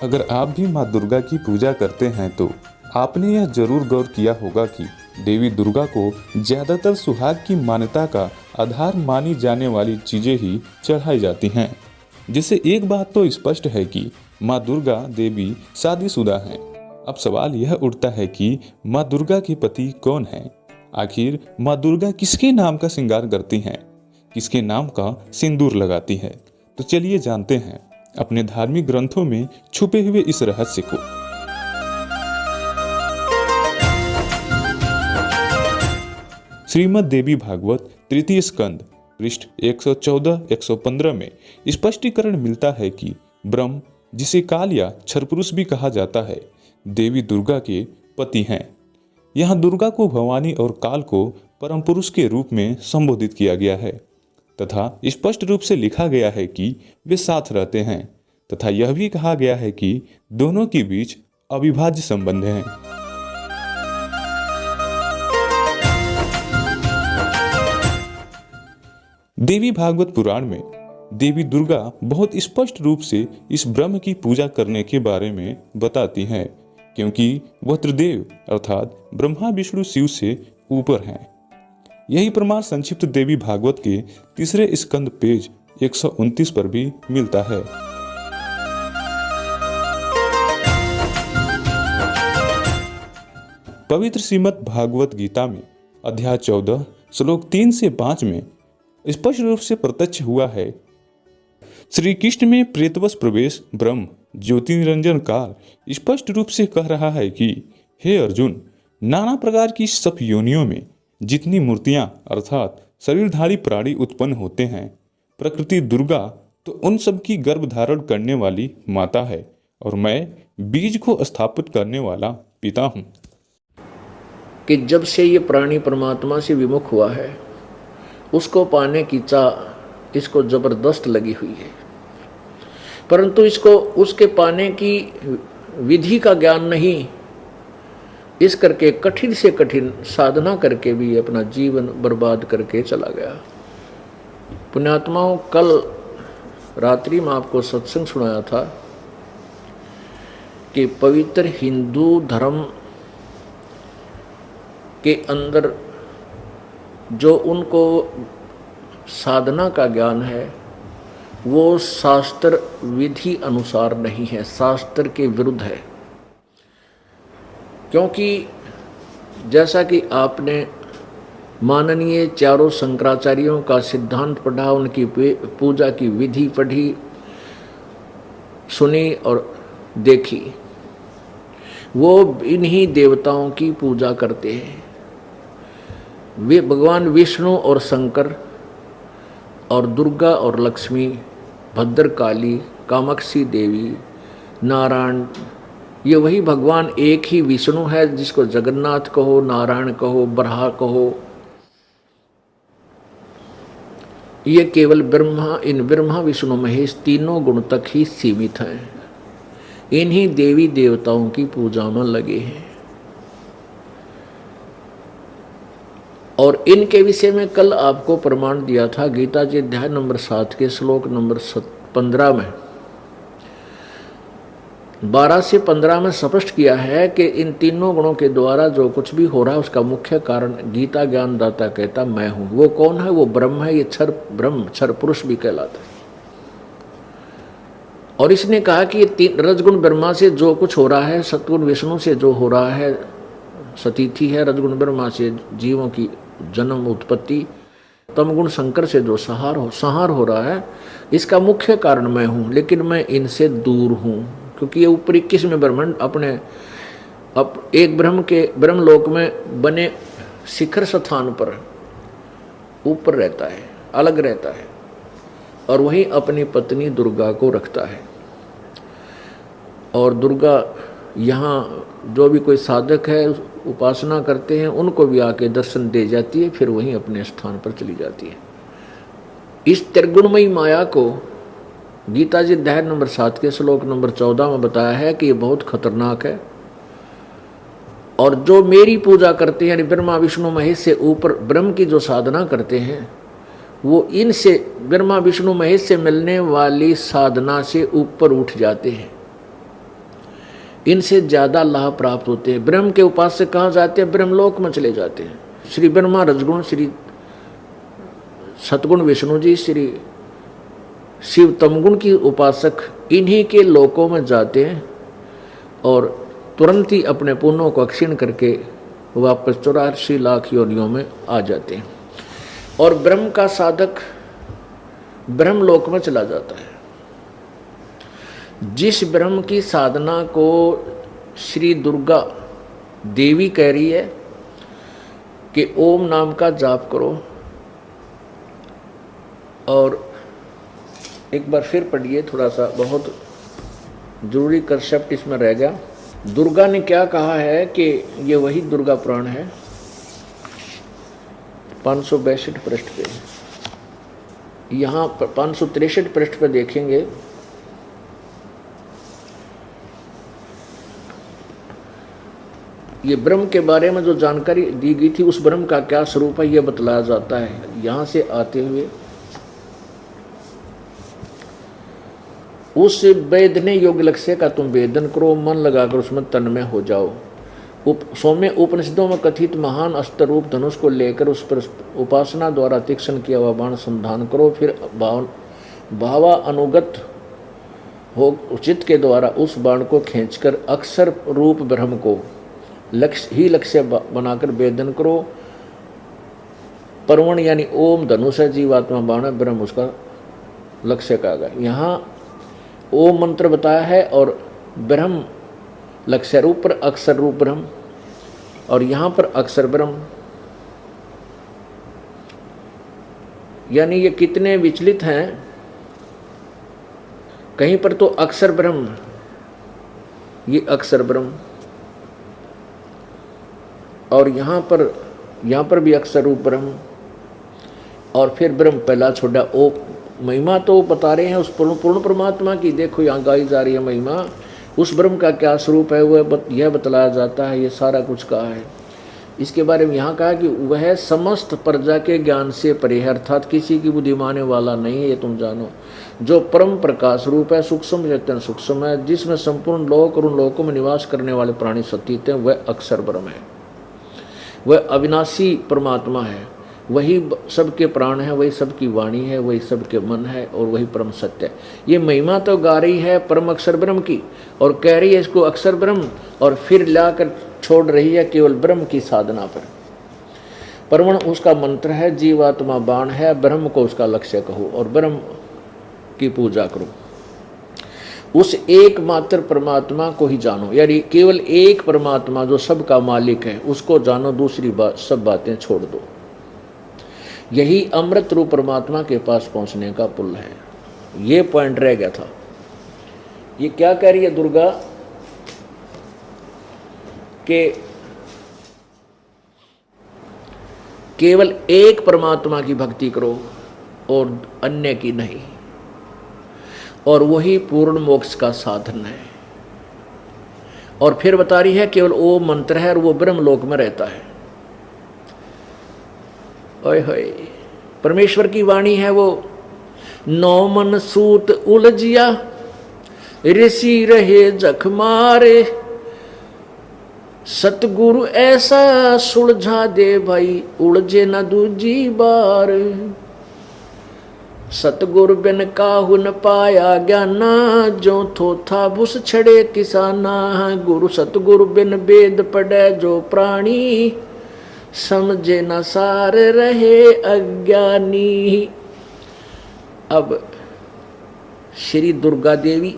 अगर आप भी माँ दुर्गा की पूजा करते हैं तो आपने यह जरूर गौर किया होगा कि देवी दुर्गा को ज्यादातर सुहाग की मान्यता का आधार मानी जाने वाली चीजें ही चढ़ाई जाती हैं। जिससे एक बात तो स्पष्ट है कि माँ दुर्गा देवी शादीशुदा हैं। अब सवाल यह उठता है कि माँ दुर्गा के पति कौन हैं? आखिर माँ दुर्गा किसके नाम का श्रृंगार करती हैं? किसके नाम का सिंदूर लगाती है? तो चलिए जानते हैं अपने धार्मिक ग्रंथों में छुपे हुए इस रहस्य को। श्रीमद् देवी भागवत तृतीय स्कंद पृष्ठ 114-115 में स्पष्टीकरण मिलता है कि ब्रह्म, जिसे काल या क्षरपुरुष भी कहा जाता है, देवी दुर्गा के पति हैं। यहाँ दुर्गा को भवानी और काल को परम पुरुष के रूप में संबोधित किया गया है तथा स्पष्ट रूप से लिखा गया है कि वे साथ रहते हैं तथा यह भी कहा गया है कि दोनों के बीच अविभाज्य संबंध हैं। देवी भागवत पुराण में देवी दुर्गा बहुत स्पष्ट रूप से इस ब्रह्म की पूजा करने के बारे में बताती हैं, क्योंकि वह त्रिदेव अर्थात ब्रह्मा विष्णु शिव से ऊपर हैं। यही प्रमाण संक्षिप्त देवी भागवत के तीसरे स्कंद पेज 129 पर भी मिलता है। पवित्र श्रीमद् भागवत गीता में अध्याय 14 श्लोक 3 से 5 में स्पष्ट रूप से प्रत्यक्ष हुआ है। श्री कृष्ण में प्रेतवश प्रवेश ब्रह्म ज्योति निरंजन काल स्पष्ट रूप से कह रहा है कि हे अर्जुन, नाना प्रकार की सब योनियों में जितनी मूर्तियां अर्थात शरीरधारी प्राणी उत्पन्न होते हैं, प्रकृति दुर्गा तो उन सब की गर्भ धारण करने वाली माता है और मैं बीज को स्थापित करने वाला पिता हूँ। कि जब से ये प्राणी परमात्मा से विमुख हुआ है, उसको पाने की चाह इसको जबरदस्त लगी हुई है, परंतु इसको उसके पाने की विधि का ज्ञान नहीं, इस करके कठिन से कठिन साधना करके भी अपना जीवन बर्बाद करके चला गया। पुण्यात्माओं, कल रात्रि में आपको सत्संग सुनाया था कि पवित्र हिंदू धर्म के अंदर जो उनको साधना का ज्ञान है वो शास्त्र विधि अनुसार नहीं है, शास्त्र के विरुद्ध है। क्योंकि जैसा कि आपने माननीय चारों शंकराचार्यों का सिद्धांत पढ़ा, उनकी पूजा की विधि पढ़ी, सुनी और देखी, वो इन्हीं देवताओं की पूजा करते हैं। वे भगवान विष्णु और शंकर और दुर्गा और लक्ष्मी, भद्रकाली, कामाक्षी देवी, नारायण, ये वही भगवान एक ही विष्णु है जिसको जगन्नाथ कहो, नारायण कहो, बराह कहो। ये केवल ब्रह्मा, इन ब्रह्मा विष्णु महेश तीनों गुण तक ही सीमित हैं। इन्हीं देवी देवताओं की पूजा में लगे हैं। और इनके विषय में कल आपको प्रमाण दिया था गीता जी अध्याय नंबर 7 के श्लोक नंबर 15 में, 12 से 15 में स्पष्ट किया है कि इन तीनों गुणों के द्वारा जो कुछ भी हो रहा है उसका मुख्य कारण गीता ज्ञानदाता कहता मैं हूं। वो कौन है? वो ब्रह्म है। ये क्षर पुरुष भी कहलाता है। और इसने कहा कि ये रजगुण ब्रह्मा से जो कुछ हो रहा है, सतगुण विष्णु से जो हो रहा है, सतीथि है, रजगुण ब्रह्मा से जीवों की जन्म उत्पत्ति, तमगुण शंकर से जो संहार हो रहा है, इसका मुख्य कारण मैं हूं। लेकिन मैं इनसे दूर हूं, क्योंकि ये ऊपर 21 में ब्रह्मांड अपने एक ब्रह्मलोक में बने शिखर स्थान पर ऊपर रहता है, अलग रहता है, और वहीं अपनी पत्नी दुर्गा को रखता है। और दुर्गा यहाँ जो भी कोई साधक है उपासना करते हैं उनको भी आके दर्शन दे जाती है, फिर वहीं अपने स्थान पर चली जाती है। इस त्रिगुणमयी माया को गीता जी अध्याय नंबर 7 के श्लोक नंबर 14 में बताया है कि ये बहुत खतरनाक है। और जो मेरी पूजा करते हैं, यानी ब्रह्मा विष्णु महेश से ऊपर ब्रह्म की जो साधना करते हैं, वो इनसे ब्रह्मा विष्णु महेश से मिलने वाली साधना से ऊपर उठ जाते हैं, इनसे ज्यादा लाभ प्राप्त होते हैं। ब्रह्म के उपासक कहाँ जाते हैं? ब्रह्मलोक में चले जाते हैं। श्री ब्रह्मा रजगुण, श्री सतगुण विष्णु जी, श्री शिव तमगुण की उपासक इन्हीं के लोकों में जाते हैं और तुरंत ही अपने पुण्यों को क्षीण करके वापस 84 लाख योनियों में आ जाते हैं और ब्रह्म का साधक ब्रह्मलोक में चला जाता है। जिस ब्रह्म की साधना को श्री दुर्गा देवी कह रही है कि ओम नाम का जाप करो, और एक बार फिर पढ़िए, थोड़ा सा बहुत जरूरी कंसेप्ट इसमें रह गया। दुर्गा ने क्या कहा है कि ये वही दुर्गा पुराण है, 562 पृष्ठ पे, यहाँ 563 पृष्ठ पे देखेंगे। ये ब्रह्म के बारे में जो जानकारी दी गई थी, उस ब्रह्म का क्या स्वरूप है, यह बतलाया जाता है। यहाँ से आते हुए उस वेद ने योग लक्ष्य का तुम वेदन करो, मन लगाकर उसमें तन्मय हो जाओ। सौम्य उपनिषदों में कथित महान अस्त्र रूप धनुष को लेकर उस पर उपासना द्वारा तीक्ष्ण किया हुआ बाण संधान करो, फिर भावा अनुगत हो उचित के द्वारा उस बाण को खींचकर अक्षर रूप ब्रह्म को लक्ष्य बनाकर वेदन करो। परवण यानी ओम धनुष है, जीवात्मा बाण है, ब्रह्म उसका लक्ष्य का गया। यहाँ ओम मंत्र बताया है और ब्रह्म लक्ष्य रूप पर अक्षर रूप ब्रह्म, और यहाँ पर अक्षर ब्रह्म। यानी ये कितने विचलित हैं, कहीं पर तो अक्षर ब्रह्म, ये अक्षर ब्रह्म, और यहाँ पर भी अक्षर रूप ब्रह्म, और फिर ब्रह्म पहला छोड़ा। ओ महिमा तो बता रहे हैं उस पूर्ण परमात्मा की। देखो यहाँ गाई जा रही है महिमा, उस ब्रह्म का क्या स्वरूप है वह यह बतलाया जाता है। ये सारा कुछ कहा है इसके बारे में। यहाँ कहा कि वह समस्त प्रजा के ज्ञान से परे है, अर्थात किसी की बुद्धि माने वाला नहीं है, ये तुम जानो। जो परम प्रकाश रूप है, सूक्ष्म चैतन्य सूक्ष्म है, जिसमें संपूर्ण लोक और उन लोकों में निवास करने वाले प्राणी सतीत हैं, वह अक्षर ब्रह्म है। वह अविनाशी परमात्मा है, वही सबके प्राण है, वही सबकी वाणी है, वही सबके मन है, और वही परम सत्य है। ये महिमा तो गा रही है परम अक्षर ब्रह्म की, और कह रही है इसको अक्षर ब्रह्म, और फिर लाकर छोड़ रही है केवल ब्रह्म की साधना पर। परवण उसका मंत्र है, जीवात्मा बाण है, ब्रह्म को उसका लक्ष्य कहो और ब्रह्म की पूजा करो। उस एकमात्र परमात्मा को ही जानो, यानी केवल एक परमात्मा जो सबका मालिक है उसको जानो, दूसरी बात सब बातें छोड़ दो। यही अमृत रूप परमात्मा के पास पहुंचने का पुल है। ये पॉइंट रह गया था। ये क्या कह रही है दुर्गा कि केवल एक परमात्मा की भक्ति करो और अन्य की नहीं, और वही पूर्ण मोक्ष का साधन है। और फिर बता रही है केवल वो मंत्र है और वो ब्रह्मलोक में रहता है। ओए होए, परमेश्वर की वाणी है वो। नौ मन सूत उलझिया, ऋषि रहे जख मारे, सतगुरु ऐसा सुलझा दे भाई, उलझे न दूजी बार। सतगुरु बिन काहू न पाया ज्ञाना, जो थो था भुस छड़े किसाना। गुरु सतगुरु बिन वेद पढ़े जो प्राणी, समझे न सार रहे अज्ञानी। अब श्री दुर्गा देवी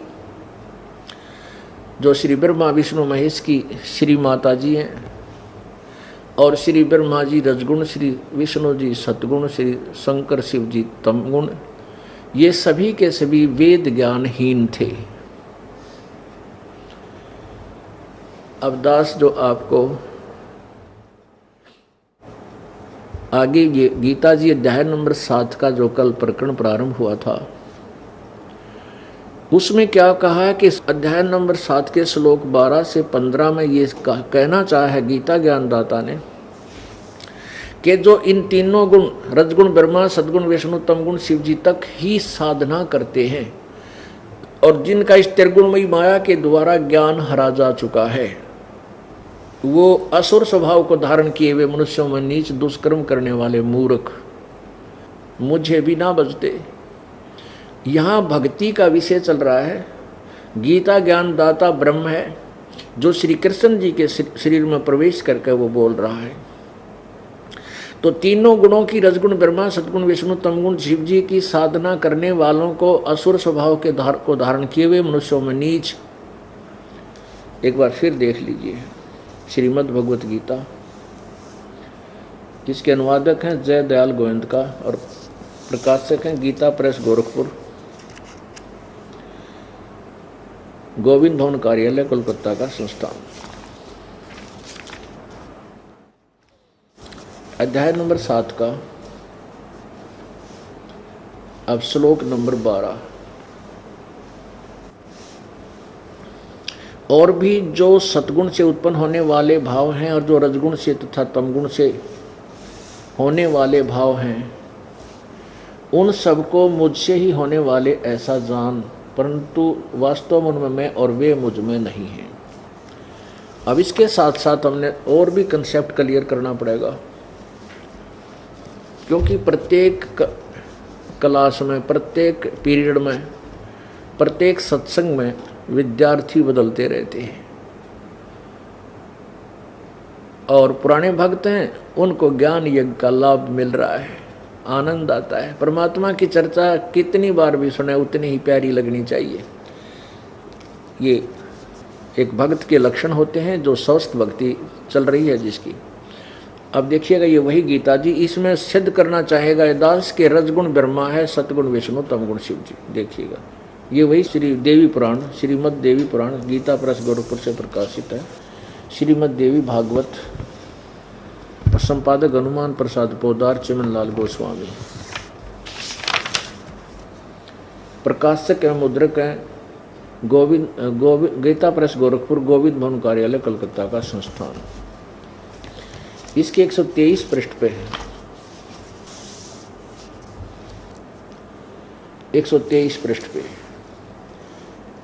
जो श्री ब्रह्मा विष्णु महेश की श्री माता जी हैं, और श्री ब्रह्मा जी रजगुण, श्री विष्णु जी सतगुण, श्री शंकर शिव जी तमगुण, ये सभी के सभी वेद ज्ञानहीन थे। अब दास जो आपको आगे ये गीता जी अध्याय नंबर 7 का जो कल प्रकरण प्रारंभ हुआ था, उसमें क्या कहा है कि अध्याय नंबर 7 के श्लोक 12 से 15 में ये कहना चाहा है गीता ज्ञानदाता ने कि जो इन तीनों गुण रजगुण ब्रह्मा, सद्गुण विष्णु, तमगुण शिव जी तक ही साधना करते हैं और जिनका इस त्रिगुणमयी माया के द्वारा ज्ञान हरा जा चुका है, वो असुर स्वभाव को धारण किए हुए मनुष्यों में नीच दुष्कर्म करने वाले मूर्ख मुझे भी ना बचते। यहाँ भक्ति का विषय चल रहा है। गीता ज्ञानदाता ब्रह्म है जो श्री कृष्ण जी के शरीर में प्रवेश करके वो बोल रहा है। तो तीनों गुणों की रजगुण ब्रह्मा, सद्गुण विष्णु, तमगुण शिव जी की साधना करने वालों को असुर स्वभाव के को धारण किए हुए मनुष्यों में नीच। एक बार फिर देख लीजिए श्रीमद् भगवत गीता, जिसके अनुवादक हैं जय दयाल गोविंद का और प्रकाशक हैं गीता प्रेस गोरखपुर, गोविंद भवन कार्यालय कोलकाता का संस्थान। अध्याय नंबर 7 का अब श्लोक नंबर 12। और भी जो सतगुण से उत्पन्न होने वाले भाव हैं और जो रजगुण से तथा तमगुण से होने वाले भाव हैं, उन सबको मुझसे ही होने वाले ऐसा जान, परंतु वास्तव में उनमें मैं और वे मुझ में नहीं हैं। अब इसके साथ साथ हमने और भी कंसेप्ट क्लियर करना पड़ेगा, क्योंकि प्रत्येक क्लास में, प्रत्येक पीरियड में, प्रत्येक सत्संग में विद्यार्थी बदलते रहते हैं और पुराने भक्त हैं, उनको ज्ञान यज्ञ का लाभ मिल रहा है, आनंद आता है। परमात्मा की चर्चा कितनी बार भी सुने उतनी ही प्यारी लगनी चाहिए। ये एक भक्त के लक्षण होते हैं जो स्वस्थ भक्ति चल रही है जिसकी। अब देखिएगा ये वही गीता जी इसमें सिद्ध करना चाहेगा दास के रजगुण ब्रह्मा है, सतगुण विष्णु, तमगुण शिव जी। देखिएगा ये वही श्री देवी पुराण, श्रीमद् देवी पुराण गीता प्रेस गोरखपुर से प्रकाशित है। श्रीमद् देवी भागवत, संपादक हनुमान प्रसाद पोदार, चिमनलाल गोस्वामी, प्रकाशक एवं मुद्रक है गोविंद गीता प्रेस गोरखपुर, गोविंद भवन कार्यालय कलकत्ता का संस्थान। इसके 123 पृष्ठ पे है, 123 पृष्ठ पे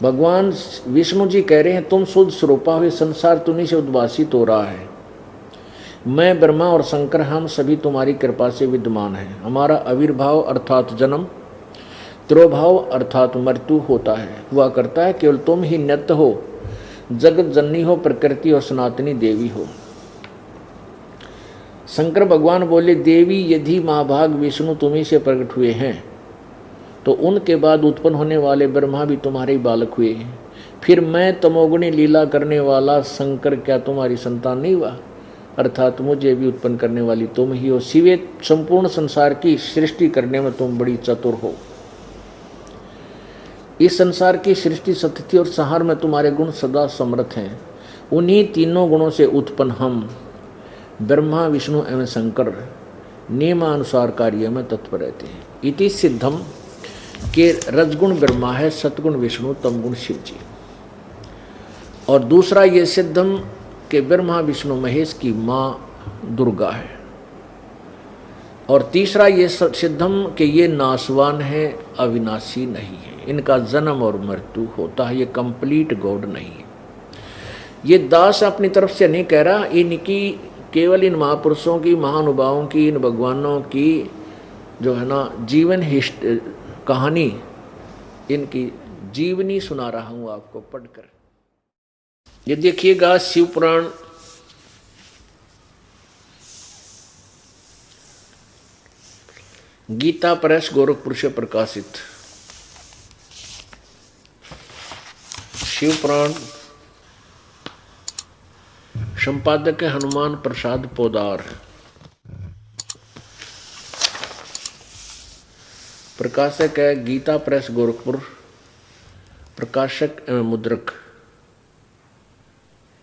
भगवान विष्णु जी कह रहे हैं, तुम शुद्ध स्वरूपा हुए संसार तुम्हीं से उद्भासित हो रहा है। मैं ब्रह्मा और शंकर हम सभी तुम्हारी कृपा से विद्यमान हैं। हमारा आविर्भाव अर्थात जन्म, तिरोभाव अर्थात मृत्यु होता है, हुआ करता है। केवल तुम ही नित्य हो, जगत जननी हो, प्रकृति और सनातनी देवी हो। शंकर भगवान बोले, देवी यदि महाभाग विष्णु तुम्हीं से प्रकट हुए हैं, तो उनके बाद उत्पन्न होने वाले ब्रह्मा भी तुम्हारे बालक हुए हैं। फिर मैं तमोगुणी लीला करने वाला शंकर क्या तुम्हारी संतान नहीं हुआ? अर्थात मुझे भी उत्पन्न करने वाली तुम ही हो। शिवे संपूर्ण संसार की सृष्टि करने में तुम बड़ी चतुर हो। इस संसार की सृष्टि, स्थिति और संहार में तुम्हारे गुण सदा समर्थ हैं। उन्हीं तीनों गुणों से उत्पन्न हम ब्रह्मा, विष्णु एवं शंकर नियमानुसार कार्य में तत्पर रहते हैं। इति सिद्धम के रजगुण ब्रह्मा है, सतगुण विष्णु, तमगुण शिव जी। और दूसरा ये सिद्धम के ब्रह्मा विष्णु महेश की माँ दुर्गा है। और तीसरा ये सिद्धम के ये नाशवान है, अविनाशी नहीं है, इनका जन्म और मृत्यु होता है, ये कंप्लीट गॉड नहीं है। ये दास अपनी तरफ से नहीं कह रहा, इनकी केवल इन महापुरुषों की, महानुभावों की, इन भगवानों की जो है ना जीवन कहानी, इनकी जीवनी सुना रहा हूँ आपको पढ़कर। ये देखिएगा शिव पुराण गीता प्रेस गोरखपुर से प्रकाशित शिव पुराण, संपादक है हनुमान प्रसाद पोदार, प्रकाशक है गीता प्रेस गोरखपुर, प्रकाशक एवं मुद्रक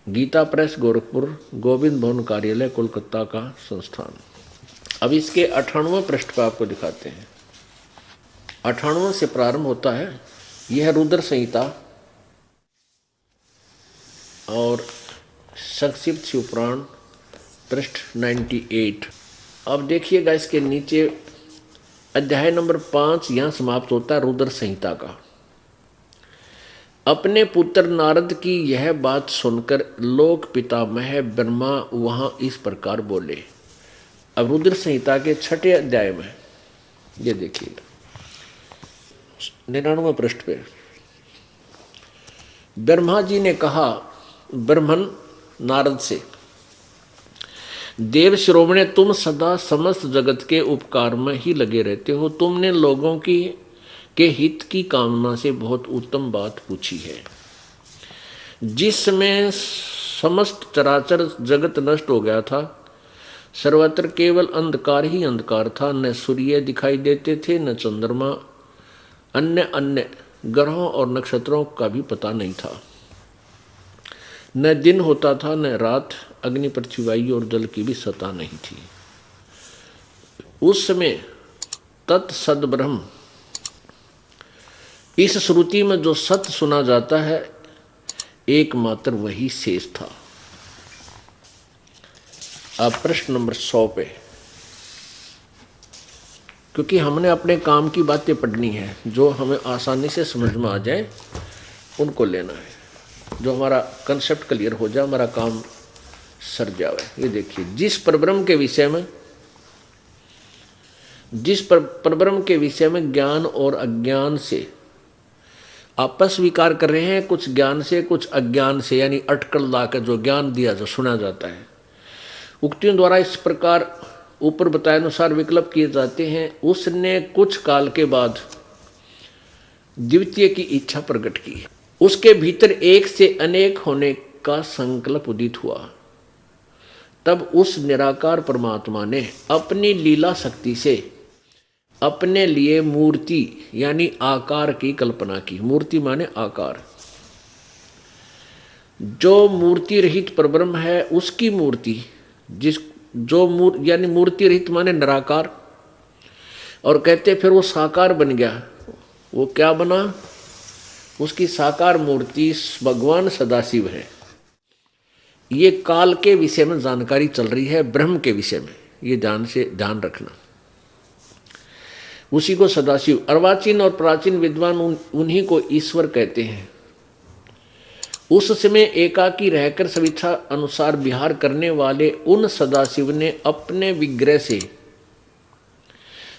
गीता प्रेस गोरखपुर, गोविंद भवन कार्यालय कोलकाता का संस्थान। अब इसके 98वें पृष्ठ पर आपको दिखाते हैं। 98 से प्रारंभ होता है। यह रुद्र संहिता और संक्षिप्त शिवपुराण पृष्ठ 98। अब देखिएगा इसके नीचे अध्याय नंबर 5 यहाँ समाप्त होता है रुद्र संहिता का। अपने पुत्र नारद की यह बात सुनकर लोक पितामह ब्रह्मा वहाँ इस प्रकार बोले। अब रुद्र संहिता के 6ठे अध्याय में ये देखिए 99वें पृष्ठ पे ब्रह्मा जी ने कहा ब्रह्मन नारद से, देव शिरोमणे, तुम सदा समस्त जगत के उपकार में ही लगे रहते हो। तुमने लोगों के हित की कामना से बहुत उत्तम बात पूछी है। जिस समय समस्त चराचर जगत नष्ट हो गया था, सर्वत्र केवल अंधकार ही अंधकार था। न सूर्य दिखाई देते थे, न चंद्रमा, अन्य ग्रहों और नक्षत्रों का भी पता नहीं था। न दिन होता था न रात, अग्नि पृथ्वी वायु और जल की भी सत्ता नहीं थी। उस समय तत्सद ब्रह्म, इस श्रुति में जो सत्य सुना जाता है एकमात्र वही शेष था। अब प्रश्न नंबर 100 पे, क्योंकि हमने अपने काम की बातें पढ़नी है, जो हमें आसानी से समझ में आ जाए उनको लेना है, जो हमारा कंसेप्ट क्लियर हो जाए, हमारा काम सर जावे। ये देखिए, जिस परब्रह्म के विषय में ज्ञान और अज्ञान से आपस विकार कर रहे हैं, कुछ ज्ञान से कुछ अज्ञान से, यानी अटकल ला कर जो ज्ञान दिया जो सुना जाता है, उक्तियों द्वारा इस प्रकार ऊपर बताए अनुसार विकल्प किए जाते हैं। उसने कुछ काल के बाद द्वितीय की इच्छा प्रकट की। उसके भीतर एक से अनेक होने का संकल्प उदित हुआ। तब उस निराकार परमात्मा ने अपनी लीला शक्ति से अपने लिए मूर्ति यानी आकार की कल्पना की। मूर्ति माने आकार। जो मूर्ति रहित परब्रह्म है उसकी मूर्ति, यानी मूर्ति रहित माने निराकार, और कहते फिर वो साकार बन गया। वो क्या बना? उसकी साकार मूर्ति भगवान सदाशिव है। ये काल के विषय में जानकारी चल रही है, ब्रह्म के विषय में, ये ध्यान रखना। उसी को सदाशिव, अर्वाचीन और प्राचीन विद्वान उन्हीं को ईश्वर कहते हैं। उस समय एकाकी रहकर स्वेच्छा अनुसार विहार करने वाले उन सदाशिव ने अपने विग्रह से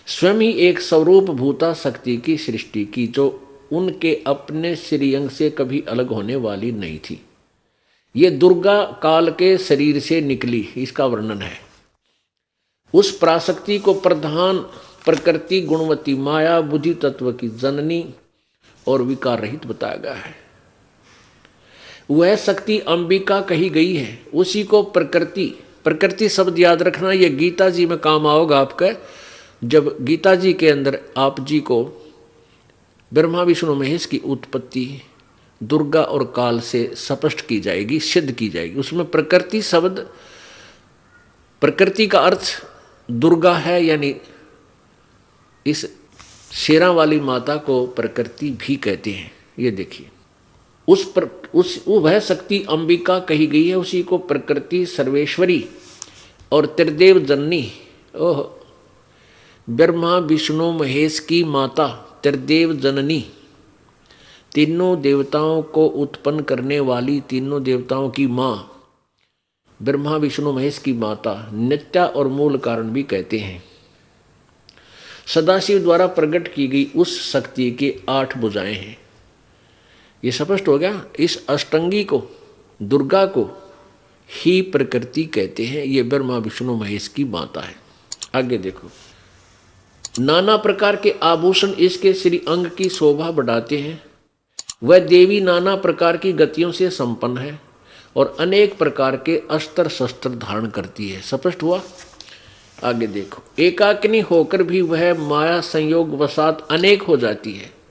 स्वयं ही एक स्वरूप भूता शक्ति की सृष्टि की, जो उनके अपने श्रीअंग से कभी अलग होने वाली नहीं थी। ये दुर्गा काल के शरीर से निकली, इसका वर्णन है। उस पराशक्ति को प्रधान प्रकृति गुणवती माया बुद्धि तत्व की जननी और विकार रहित बताया गया है। वह शक्ति अंबिका कही गई है। उसी को प्रकृति शब्द याद रखना, यह गीता जी में काम आओगा आपका। जब गीता जी के अंदर आप जी को ब्रह्मा विष्णु महेश की उत्पत्ति दुर्गा और काल से स्पष्ट की जाएगी, सिद्ध की जाएगी। उसमें प्रकृति शब्द, प्रकृति का अर्थ दुर्गा है, यानी इस शेरा वाली माता को प्रकृति भी कहते हैं। ये देखिए, वह शक्ति अंबिका कही गई है। उसी को प्रकृति सर्वेश्वरी और त्रिदेव जननी, ओह, ब्रह्मा विष्णु महेश की माता त्रिदेव जननी, तीनों देवताओं को उत्पन्न करने वाली, तीनों देवताओं की माँ, ब्रह्मा विष्णु महेश की माता, नित्या और मूल कारण भी कहते हैं। सदाशिव द्वारा प्रकट की गई उस शक्ति के 8 भुजाएं हैं। ये स्पष्ट हो गया। इस अष्टंगी को, दुर्गा को ही प्रकृति कहते हैं। ये ब्रह्मा विष्णु महेश की माता है। आगे देखो, नाना प्रकार के आभूषण इसके श्री अंग की शोभा बढ़ाते हैं। वह देवी नाना प्रकार की गतियों से संपन्न है और अनेक प्रकार के अस्त्र शस्त्र धारण करती है। स्पष्ट हुआ। आगे देखो, एकाकिनी होकर भी वह माया संयोग वसात अनेक हो जाती है।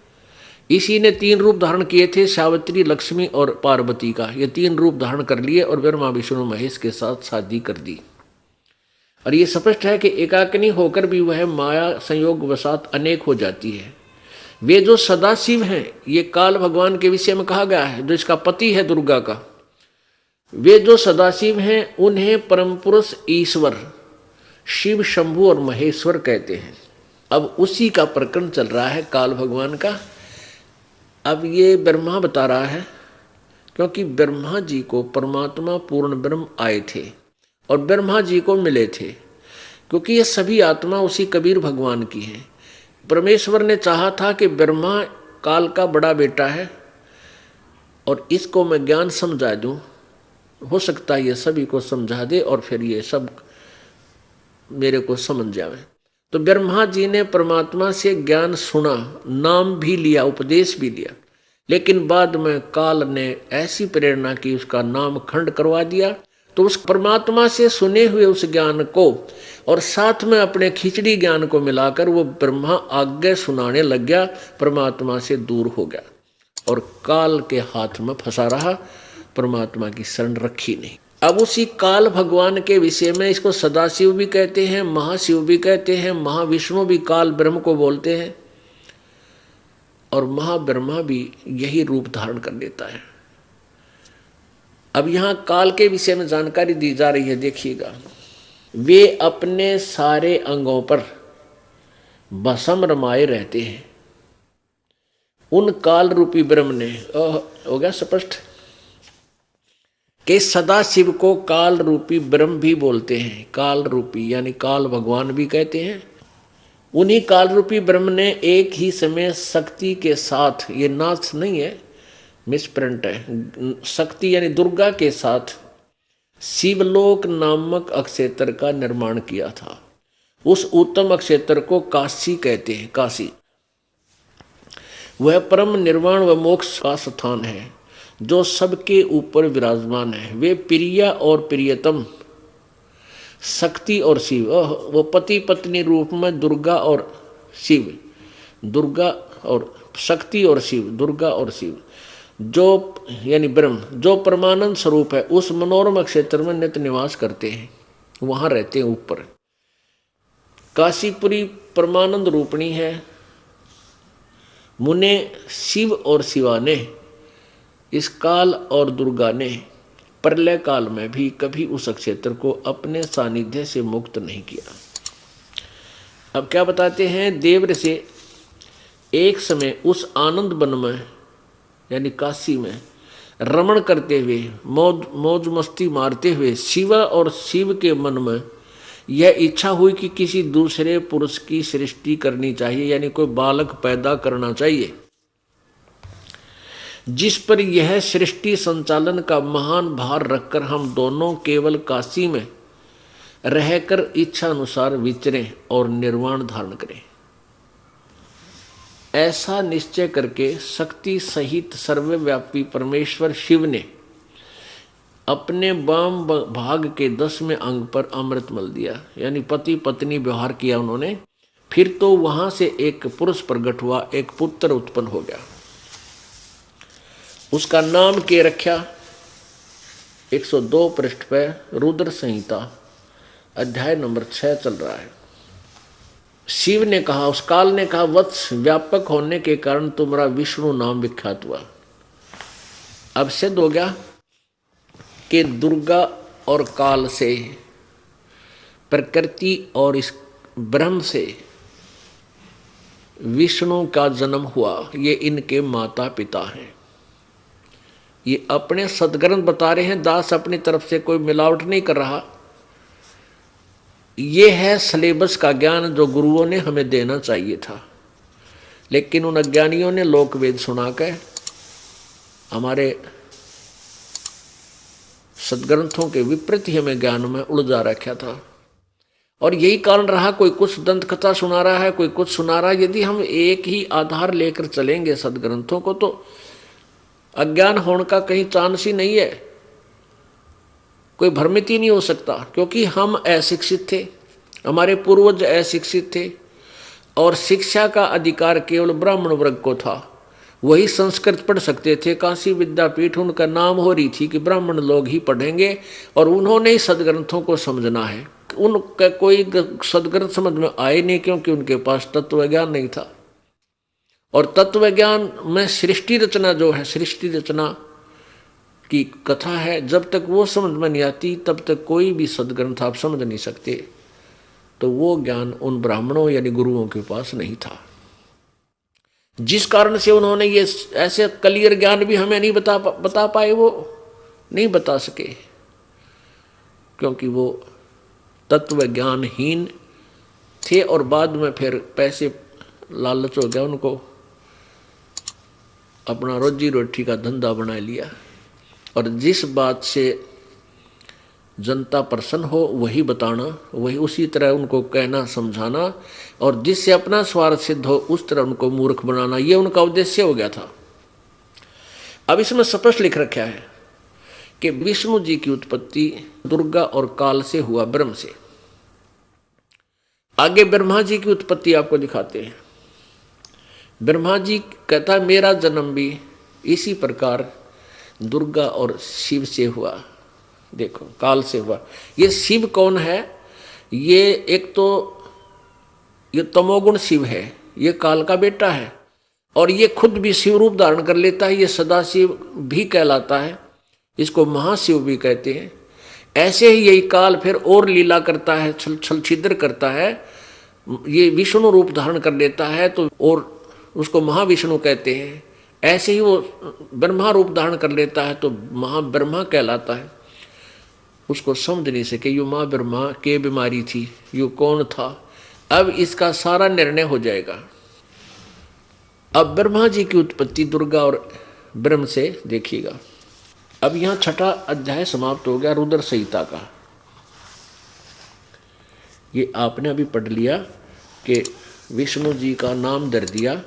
इसी ने 3 रूप धारण किए थे, सावित्री, लक्ष्मी और पार्वती का। ये 3 रूप धारण कर लिए और ब्रह्मा विष्णु महेश के साथ शादी कर दी। और ये स्पष्ट है कि एकाकिनी होकर भी वह माया संयोग वसात अनेक हो जाती है। वे जो सदाशिव हैं, ये काल भगवान के विषय में कहा गया है, जो इसका पति है दुर्गा का। वे जो सदाशिव हैं उन्हें परम पुरुष ईश्वर शिव, शंभु और महेश्वर कहते हैं। अब उसी का प्रकरण चल रहा है काल भगवान का। अब ये ब्रह्मा बता रहा है, क्योंकि ब्रह्मा जी को परमात्मा पूर्ण ब्रह्म आए थे और ब्रह्मा जी को मिले थे, क्योंकि ये सभी आत्मा उसी कबीर भगवान की है। परमेश्वर ने चाहा था कि ब्रह्मा काल का बड़ा बेटा है और इसको मैं ज्ञान समझा दूं, हो सकता है ये सभी को समझा दे और फिर ये सब मेरे को समझ जावे। तो ब्रह्मा जी ने परमात्मा से ज्ञान सुना, नाम भी लिया, उपदेश भी लिया, लेकिन बाद में काल ने ऐसी प्रेरणा की उसका नाम खंड करवा दिया। तो उस परमात्मा से सुने हुए उस ज्ञान को और साथ में अपने खिचड़ी ज्ञान को मिलाकर वो ब्रह्मा आगे सुनाने लग गया, परमात्मा से दूर हो गया और काल के हाथ में फंसा रहा, परमात्मा की शरण रखी नहीं। अब उसी काल भगवान के विषय में इसको सदाशिव भी कहते हैं, महाशिव भी कहते हैं, महाविष्णु भी काल ब्रह्म को बोलते हैं और महाब्रह्मा भी यही रूप धारण कर लेता है। अब यहाँ काल के विषय में जानकारी दी जा रही है, देखिएगा। वे अपने सारे अंगों पर भस्म रमाए रहते हैं। उन काल रूपी ब्रह्म ने, हो गया स्पष्ट, कि सदा शिव को काल रूपी ब्रह्म भी बोलते हैं। काल रूपी यानी काल भगवान भी कहते हैं। उन्हीं काल रूपी ब्रह्म ने एक ही समय शक्ति के साथ, ये नाथ नहीं है, मिसप्रिंट है, शक्ति यानी दुर्गा के साथ शिवलोक नामक अक्षेत्र का निर्माण किया था। उस उत्तम अक्षेत्र को काशी कहते हैं। काशी वह परम निर्वाण व मोक्ष का स्थान है जो सबके ऊपर विराजमान है। वे प्रिया और प्रियतम शक्ति और शिव, वो पति पत्नी रूप में दुर्गा और शिव, दुर्गा और शक्ति और शिव, दुर्गा और शिव, जो यानी ब्रह्म जो परमानंद स्वरूप है, उस मनोरम क्षेत्र में नित्य निवास करते हैं, वहां रहते हैं ऊपर। काशीपुरी परमानंद रूपणी है। मुने शिव और शिवा ने, इस काल और दुर्गा ने प्रलय काल में भी कभी उस क्षेत्र को अपने सानिध्य से मुक्त नहीं किया। अब क्या बताते हैं, देव से एक समय उस आनंद वन में यानी काशी में रमण करते हुए, मौज मस्ती मारते हुए शिवा और शिव के मन में यह इच्छा हुई कि किसी दूसरे पुरुष की सृष्टि करनी चाहिए, यानी कोई बालक पैदा करना चाहिए जिस पर यह सृष्टि संचालन का महान भार रखकर हम दोनों केवल काशी में रहकर इच्छा अनुसार विचरें और निर्वाण धारण करें। ऐसा निश्चय करके शक्ति सहित सर्वव्यापी परमेश्वर शिव ने अपने वाम भाग के 10वें अंग पर अमृत मल दिया, यानी पति पत्नी व्यवहार किया उन्होंने। फिर तो वहां से एक पुरुष प्रकट हुआ, एक पुत्र उत्पन्न हो गया। उसका नाम के रखा 102 पृष्ठ पर रुद्र संहिता अध्याय नंबर 6 चल रहा है। शिव ने कहा, उस काल ने कहा, वत्स व्यापक होने के कारण तुम्हारा विष्णु नाम विख्यात हुआ। अब सिद्ध हो गया कि दुर्गा और काल से, प्रकृति और इस ब्रह्म से विष्णु का जन्म हुआ। ये इनके माता पिता हैं। ये अपने सदग्रंथ बता रहे हैं, दास अपनी तरफ से कोई मिलावट नहीं कर रहा। ये है सिलेबस का ज्ञान जो गुरुओं ने हमें देना चाहिए था, लेकिन उन अज्ञानियों ने लोक वेद सुना के हमारे सदग्रंथों के विपरीत ही हमें ज्ञान में उलझा रखा था। और यही कारण रहा, कोई कुछ दंत कथा सुना रहा है, कोई कुछ सुना रहा है। यदि हम एक ही आधार लेकर चलेंगे सदग्रंथों को, तो अज्ञान होने का कहीं चांस ही नहीं है, कोई भ्रमित ही नहीं हो सकता, क्योंकि हम अशिक्षित थे, हमारे पूर्वज अशिक्षित थे और शिक्षा का अधिकार केवल ब्राह्मण वर्ग को था। वही संस्कृत पढ़ सकते थे। काशी विद्यापीठ उनका नाम हो रही थी कि ब्राह्मण लोग ही पढ़ेंगे और उन्होंने ही सदग्रंथों को समझना है। उनका कोई सदग्रंथ समझ में आए नहीं, क्योंकि उनके पास तत्व ज्ञान नहीं था। और तत्व ज्ञान में सृष्टि रचना जो है, सृष्टि रचना की कथा है, जब तक वो समझ में नहीं आती तब तक कोई भी सदग्रंथ आप समझ नहीं सकते। तो वो ज्ञान उन ब्राह्मणों यानी गुरुओं के पास नहीं था, जिस कारण से उन्होंने ये ऐसे क्लियर ज्ञान भी हमें नहीं बता पाए, वो नहीं बता सके, क्योंकि वो तत्व ज्ञानहीन थे और बाद में फिर पैसे लालच हो गया उनको, अपना रोजी रोटी का धंधा बना लिया, और जिस बात से जनता प्रसन्न हो वही बताना, वही उसी तरह उनको कहना समझाना, और जिससे अपना स्वार्थ सिद्ध हो उस तरह उनको मूर्ख बनाना, ये उनका उद्देश्य हो गया था। अब इसमें स्पष्ट लिख रखा है कि विष्णु जी की उत्पत्ति दुर्गा और काल से हुआ, ब्रह्म से। आगे ब्रह्मा जी की उत्पत्ति आपको दिखाते हैं। ब्रह्मा जी कहता है मेरा जन्म भी इसी प्रकार दुर्गा और शिव से हुआ, देखो काल से हुआ। ये शिव कौन है? ये एक तो ये तमोगुण शिव है, ये काल का बेटा है, और ये खुद भी शिव रूप धारण कर लेता है, ये सदाशिव भी कहलाता है, इसको महाशिव भी कहते हैं। ऐसे ही यही काल फिर और लीला करता है, छल छिद्र करता है, ये विष्णु रूप धारण कर लेता है तो और उसको महाविष्णु कहते हैं। ऐसे ही वो ब्रह्मा रूप धारण कर लेता है तो महाब्रह्मा कहलाता है। उसको समझ नहीं सके यो माँ ब्रह्मा के बीमारी थी, यो कौन था। अब इसका सारा निर्णय हो जाएगा। अब ब्रह्मा जी की उत्पत्ति दुर्गा और ब्रह्म से देखिएगा। अब यहाँ छठा अध्याय समाप्त हो गया रुद्र संहिता का। ये आपने अभी पढ़ लिया कि विष्णु जी का नाम धर दिया।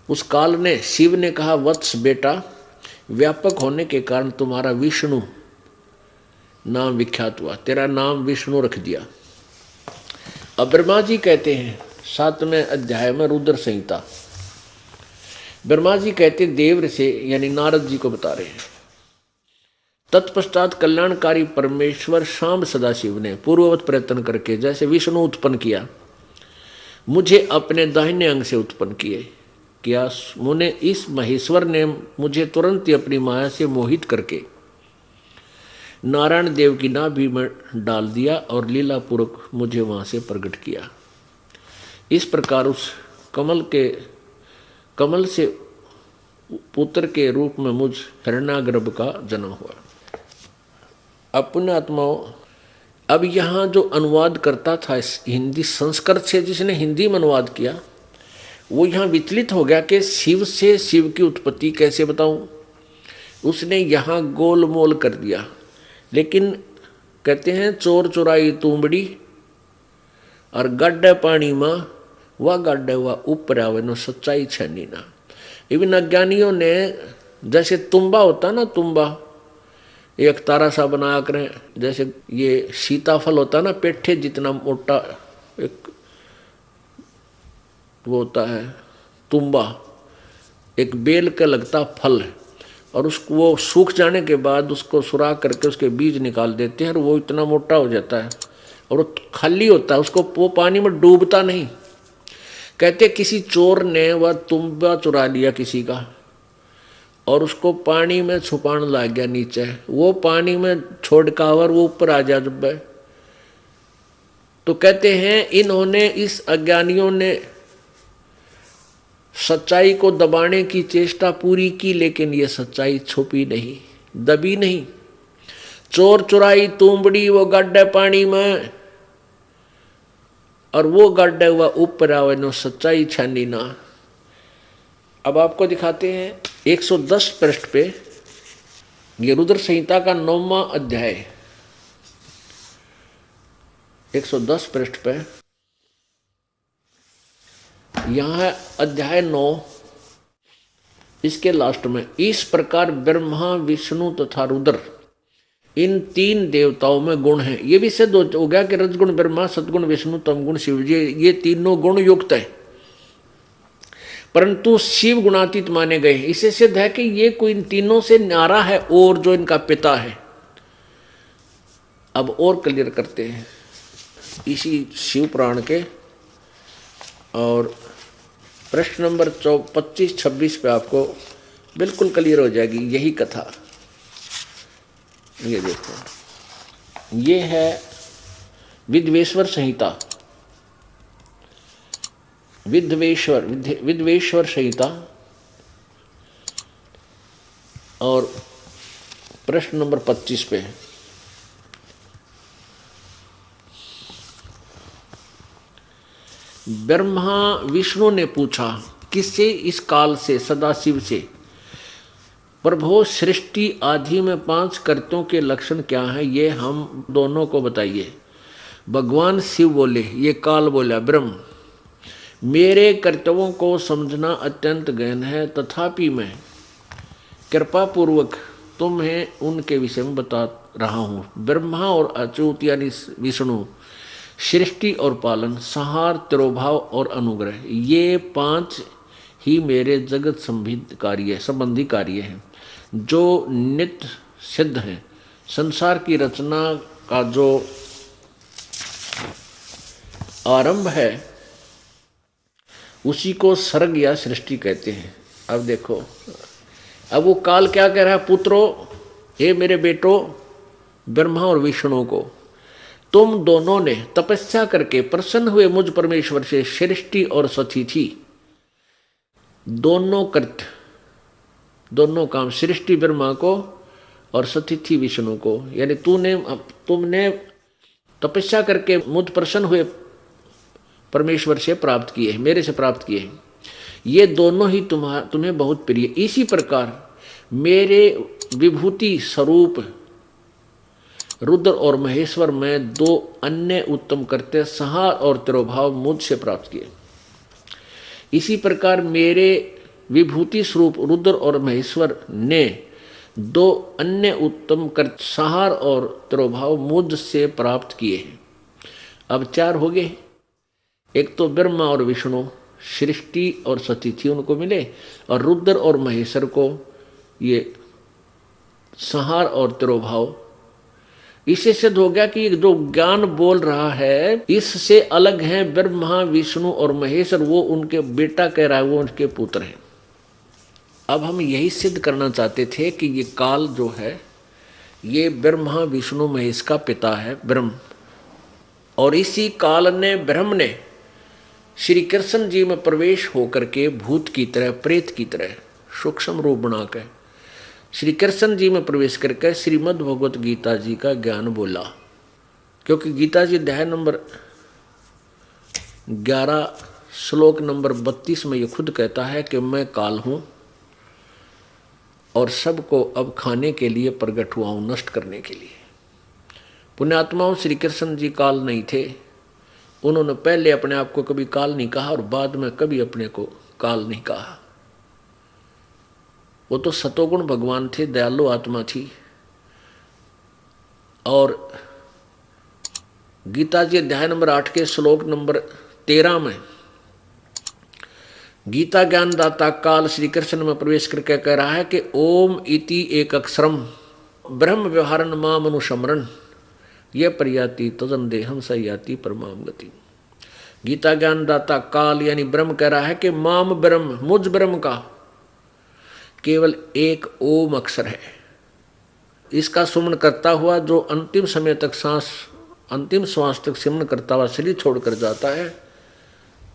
उस काल ने, शिव ने कहा वत्स बेटा, व्यापक होने के कारण तुम्हारा विष्णु नाम विख्यात हुआ, तेरा नाम विष्णु रख दिया। अब ब्रह्मा जी कहते हैं 7वें अध्याय में रुद्र संहिता, ब्रह्मा जी कहते देव से यानी नारद जी को बता रहे हैं। तत्पश्चात कल्याणकारी परमेश्वर शांब सदाशिव ने पूर्ववत प्रयत्न करके जैसे विष्णु उत्पन्न किया, मुझे अपने दाहिने अंग से उत्पन्न किया। मुने इस महेश्वर ने मुझे तुरंत ही अपनी माया से मोहित करके नारायण देव की नाभि में डाल दिया और लीलापूर्वक मुझे वहां से प्रकट किया। इस प्रकार उस कमल से पुत्र के रूप में मुझ हिरण्यागर्भ का जन्म हुआ। अब पुण्यात्माओं, अब यहाँ जो अनुवाद करता था इस हिंदी संस्कृत से, जिसने हिंदी में अनुवाद किया, वो यहाँ विचलित हो गया कि शिव से शिव की उत्पत्ति कैसे बताऊं। उसने यहाँ गोलमोल कर दिया। लेकिन कहते हैं चोर चुराई तुंबड़ी और गड्ढे पानी में वह गड्ढे हुआ ऊपर आवे नो सच्चाई छनी ना। इवन अज्ञानियों ने जैसे तुम्बा होता ना, तुम्बा एक तारा सा बना कर, जैसे ये सीताफल होता ना पेठे जितना मोटा एक वो होता है तुम्बा, एक बेल का लगता फल है, और उसको वो सूख जाने के बाद उसको सुराख करके उसके बीज निकाल देते हैं और वो इतना मोटा हो जाता है और वो खाली होता है, उसको वो पानी में डूबता नहीं। कहते किसी चोर ने वह तुम्बा चुरा लिया किसी का और उसको पानी में छुपाने लग गया नीचे, वो पानी में छोड़ का और वो ऊपर आ जा जब। तो कहते हैं इन्होंने, इस अज्ञानियों ने सच्चाई को दबाने की चेष्टा पूरी की, लेकिन ये सच्चाई छुपी नहीं, दबी नहीं। चोर चुराई तुंबड़ी वो गड्ढे पानी में, और वो गड्ढे हुआ ऊपर आवे नो सच्चाई छानी ना। अब आपको दिखाते हैं 110 पृष्ठ पे, ये रुद्र संहिता का 9वां अध्याय, 110 पृष्ठ पे यहाँ है अध्याय 9, इसके लास्ट में इस प्रकार ब्रह्मा विष्णु तथा रुद्र इन 3 देवताओं में गुण हैं। ये भी सिद्ध हो गया कि रजगुण ब्रह्मा, सतगुण विष्णु, तमगुण शिव, ये तीनों गुण युक्त है, परंतु शिव गुणातीत माने गए। इससे सिद्ध है कि ये कोई इन तीनों से न्यारा है और जो इनका पिता है। अब और क्लियर करते हैं इसी शिव पुराण के, और प्रश्न नंबर 25-26 पे आपको बिल्कुल क्लियर हो जाएगी यही कथा। ये देखो, ये है विद्वेश्वर संहिता विद्वेश्वर संहिता और प्रश्न नंबर 25 पे है। ब्रह्मा विष्णु ने पूछा किससे? इस काल से, सदाशिव से। प्रभु, सृष्टि आदि में 5 कर्तों के लक्षण क्या हैं, ये हम दोनों को बताइए। भगवान शिव बोले, ये काल बोला, ब्रह्म, मेरे कर्तव्यों को समझना अत्यंत गहन है, तथापि मैं कृपा पूर्वक तुम्हें उनके विषय में बता रहा हूँ। ब्रह्मा और अच्युत यानी विष्णु, सृष्टि और पालन, संहार, तिरोभाव और अनुग्रह, ये 5 ही मेरे जगत संबंधी कार्य हैं जो नित्य सिद्ध हैं। संसार की रचना का जो आरंभ है उसी को सर्ग या सृष्टि कहते हैं। अब देखो, अब वो काल क्या कह रहा है? पुत्रो, हे मेरे बेटो, ब्रह्मा और विष्णु को, तुम दोनों ने तपस्या करके प्रसन्न हुए मुझ परमेश्वर से सृष्टि और सतिथि दोनों काम, सृष्टि ब्रह्मा को और सतिथि विष्णु को, यानी तुमने तपस्या करके मुझ प्रसन्न हुए परमेश्वर से प्राप्त किए, मेरे से प्राप्त किए। ये दोनों ही तुम्हें बहुत प्रिय। इसी प्रकार मेरे विभूति स्वरूप रुद्र और महेश्वर में 2 अन्य उत्तम कर्ते, संहार और तिरोभाव, मुझसे प्राप्त किए। इसी प्रकार मेरे विभूति स्वरूप रुद्र और महेश्वर ने 2 अन्य उत्तम कर्ते, संहार और तिरोभाव, मुझसे प्राप्त किए हैं। अब 4 हो गए। एक तो ब्रह्मा और विष्णु, सृष्टि और सतिथि उनको मिले, और रुद्र और महेश्वर को ये संहार और तिरोभाव। इससे सिद्ध हो गया कि जो ज्ञान बोल रहा है इससे अलग है ब्रह्मा, विष्णु और महेश्वर, वो उनके बेटा कह रहा है, वो उनके पुत्र हैं। अब हम यही सिद्ध करना चाहते थे कि ये काल जो है ये ब्रह्मा, विष्णु, महेश का पिता है, ब्रह्म। और इसी काल ने, ब्रह्म ने श्री कृष्ण जी में प्रवेश होकर के भूत की तरह, प्रेत की तरह सूक्ष्म रूप बनाकर श्री कृष्ण जी में प्रवेश करके श्रीमद् भगवत गीता जी का ज्ञान बोला। क्योंकि गीता जी अध्याय नंबर 11 श्लोक नंबर 32 में ये खुद कहता है कि मैं काल हूँ और सबको अब खाने के लिए प्रकट हुआ हूँ, नष्ट करने के लिए। पुण्यात्माओं, श्री कृष्ण जी काल नहीं थे। उन्होंने पहले अपने आप को कभी काल नहीं कहा और बाद में कभी अपने को काल नहीं कहा। वो तो सतोगुण भगवान थे, दयालु आत्मा थी। और गीता जी अध्याय नंबर 8 के श्लोक नंबर 13 में गीता ज्ञानदाता काल श्री कृष्ण में प्रवेश करके कह रहा है कि ओम इति एक अक्षरम ब्रह्म व्यवहारन माम अनुसमरण ये प्रयाति तजन देहम सयाति परमाम गति। गीता ज्ञानदाता काल यानी ब्रह्म कह रहा है कि माम ब्रह्म, मुझ ब्रह्म का केवल एक ओम अक्षर है। इसका सुमन करता हुआ जो अंतिम समय तक अंतिम श्वास तक सिमरण करता हुआ शरीर छोड़कर जाता है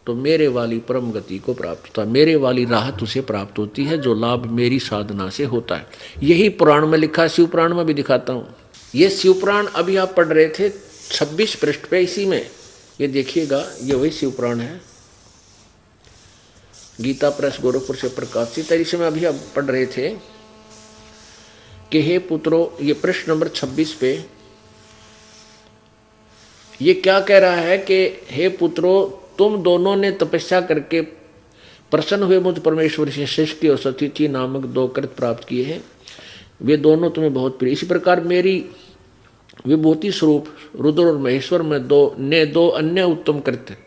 तो मेरे वाली परम गति को प्राप्त होता है, मेरे वाली राहत उसे प्राप्त होती है, जो लाभ मेरी साधना से होता है। यही पुराण में लिखा, शिव पुराण में भी दिखाता हूँ। ये शिव पुराण अभी आप पढ़ रहे थे 26 पृष्ठ पे, इसी में ये देखिएगा, ये वही शिव पुराण है, गीता प्रेस गोरखपुर से प्रकाशित है। इसमें अभी आप पढ़ रहे थे कि हे पुत्रों, ये पृष्ठ नंबर 26 पे ये क्या कह रहा है कि हे पुत्रों, तुम दोनों ने तपस्या करके प्रसन्न हुए मुझ परमेश्वर से सृष्टि और सतिथि नामक 2 कृत प्राप्त किए हैं, वे दोनों तुम्हें बहुत प्रिय। इसी प्रकार मेरी विभूति स्वरूप रुद्र और महेश्वर में 2 अन्य उत्तम कृत्य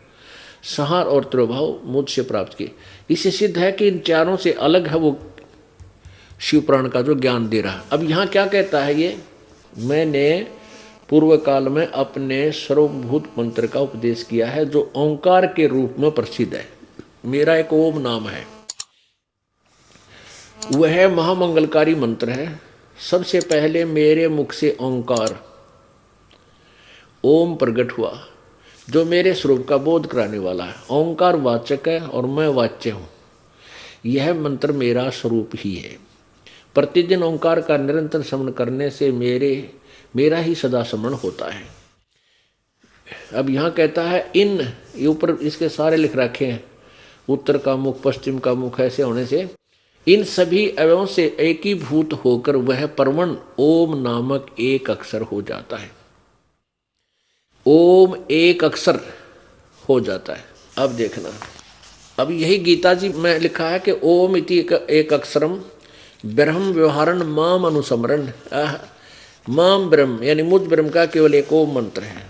संहार और तिरोभाव मुझसे प्राप्त किए। इससे सिद्ध है कि इन चारों से अलग है वो शिव पुराण का जो ज्ञान दे रहा है। अब यहाँ क्या कहता है ये, मैंने पूर्व काल में अपने सर्वभूत मंत्र का उपदेश किया है जो ओंकार के रूप में प्रसिद्ध है। मेरा एक ओम नाम है, वह महामंगलकारी मंत्र है। सबसे पहले मेरे मुख से ओंकार ओम प्रकट हुआ, जो मेरे स्वरूप का बोध कराने वाला है। ओंकार वाचक है और मैं वाच्य हूँ। यह मंत्र मेरा स्वरूप ही है। प्रतिदिन ओंकार का निरंतर स्मरण करने से मेरा ही सदा स्मरण होता है। अब यहाँ कहता है इन, ये ऊपर इसके सारे लिख रखे हैं, उत्तर का मुख, पश्चिम का मुख, ऐसे होने से इन सभी अवयवों से एकीभूत होकर वह परमण ओम नामक एक अक्षर हो जाता है। ओम एक अक्षर हो जाता है। अब देखना, अब यही गीता जी में लिखा है कि ओम इति एक अक्षरम ब्रह्म व्यवहारण माम अनुसमरण। माम ब्रह्म यानी मुझ ब्रह्म का केवल एक ओम मंत्र है।